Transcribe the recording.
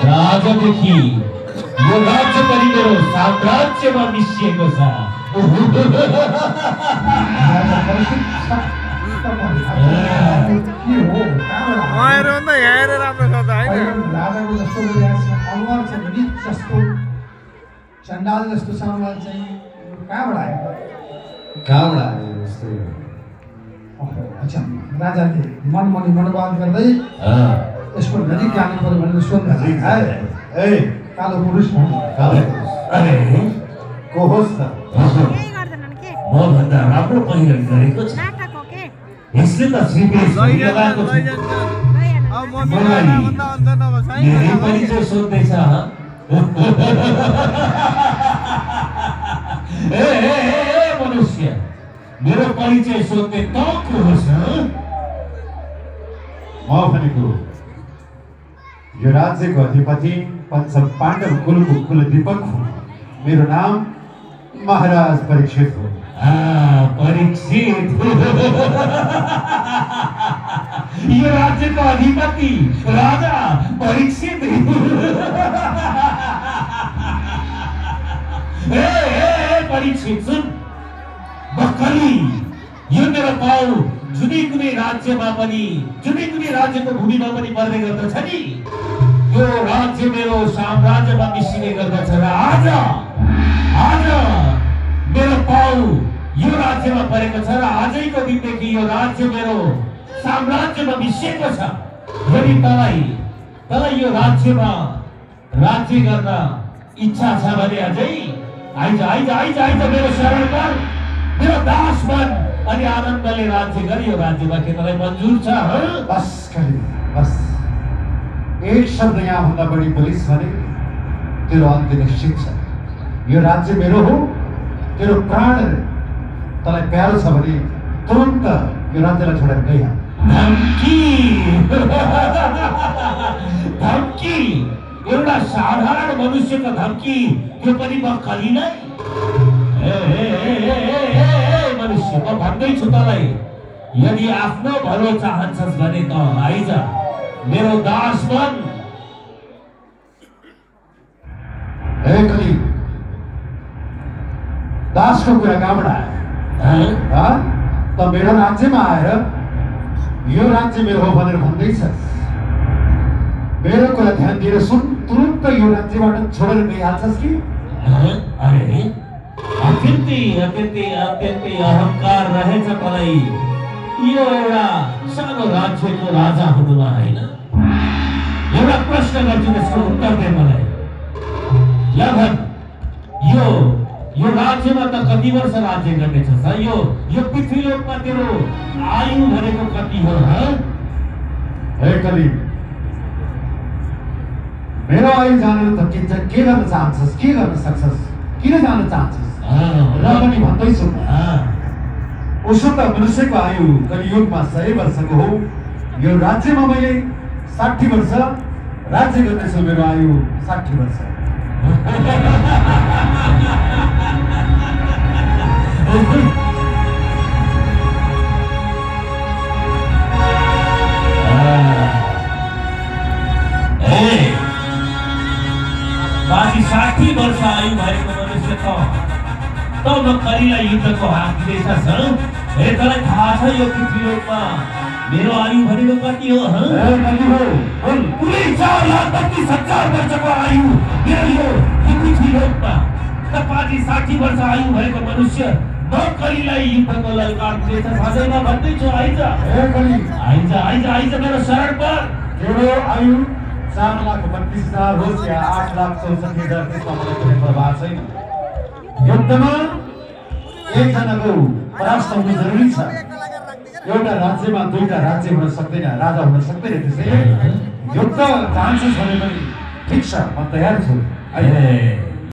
राजादेखि यो राज्य पनि मेरो साम्राज्यमा मिसिएको छ। चण्डाल जस्तो सामान चाहिँ कहाँबाट आयो? अच्छा, राजाले मनोभाव गर्दै यसको नजिक जानु पर्यो भनेर सोध्दा कालो पुरुष को होस् त मभन्दा राम्रो पहिरन गरेको छ। यसले त श्रीपेश लगाएको छ। मेरो परिचय सोध्दैछ। मनुष्य, मेरो परिचय सोध्ने त को होस्? म भनेको यो राज्यको अधिपति पंच पाण्डव कुलको कुलदीपक हो। मेरो नाम महाराज परीक्षित हो। परीक्षित यो राज्यको अधिपति राजा परीक्षित। परीक्षित सुन, बक्कली यो मेरो पाउ जुनै कुनै राज्यमा पनि जुनै कुनै राज्यको भूमिमा पनि पर्ने गर्दछ नि। यो राज्य मेरो साम्राज्यमा मिसिने गर्दछ र आज मेरो पाउ यो राज्यमा परेको छ र आजैको दिनदेखि यो राज्य मेरो साम्राज्यमा मिसिएको छ। यदि तँलाई यो राज्यमा राज्य गर्न इच्छा छ भने अझै आइज मेरो शरण कर, मेरो दास बन अनि आनन्दले राज्य गर यो राज्यमा। के तँलाई मन्जुर छ? बस एक शब्द यहाँ भन्दा बढी बोलिस् भने तेरो अन्त्य निश्चित छ। यो राज्य मेरो हो। तेरो प्राण तँलाई प्यारो छ भने तुरन्त यो राज्यलाई छोडेर गइहाल। धम्की एउटा साधारण मनुष्यको धम्की, त्यो पनि बक्कली नै। मनुष्य, म भन्दैछु तँलाई, यदि आफ्नो भलो चाहन्छस् भने त आइज मेरो दास बन। दासको कुरा कहाँबाट आयो? त मेरो राज्यमा आएर यो राज्य मेरो हो भनेर भन्दैछस्। मेरो कुरा ध्यान दिएर सुन, तुरन्त यो राज्यबाट छोडेर गइहाल्छस् कि? अरे अत्यन्तै अहंकार रहेछ तँलाई। यो एउटा सानो राज्यको राजा हुनुमा होइन। एउटा प्रश्न गर्छु, त्यसको उत्तर दे मलाई। लगभग यो राज्यमा त कति वर्ष राज्य गर्नेछस्? यो पृथ्वीलोकमा तेरो आयु भनेको कति हो? मेरो आयु जानेर थकिन्छ। के गर्न चाहन्छस्? के गर्न सक्छस्? किन जान चाहन्छस्? र पनि भन्दैछु, उसो त मनुष्यको आयु कलियुगमा 100 वर्षको हो। यो राज्यमा मैले 60 वर्ष राज्य गर्दैछु। मेरो आयु 60 वर्ष। बाँकी 60 वर्ष आयु भएको मनुष्य त बक्कलीलाई युद्धको हात दिँदैछस्। तँलाई थाहा छ यो पृथ्वीलोकमा मेरो आयु भनेको कति हो? 4,32,000 वर्षको आयु मेरो यो पृथ्वीलोकमा। त बाँकी 60 वर्ष आयु भएको मनुष्य बक्कलीलाई युद्धको ललकार दिँदैछस्। अझैमा भन्दैछु, आइज मेरो शरण पर। तेरो आयु 4,32,000 होस् या 8,64,000, त्यसमा मलाई कुनै प्रभाव छैन। युद्धमा एकजनाको परास्त हुनु जरुरी छ। एउटा राज्यमा दुईटा राज्य हुन सक्दैन, राजा हुन सक्दैन। त्यसैले युद्ध चाहन्छस् भने पनि ठिक छ, म तयार छु।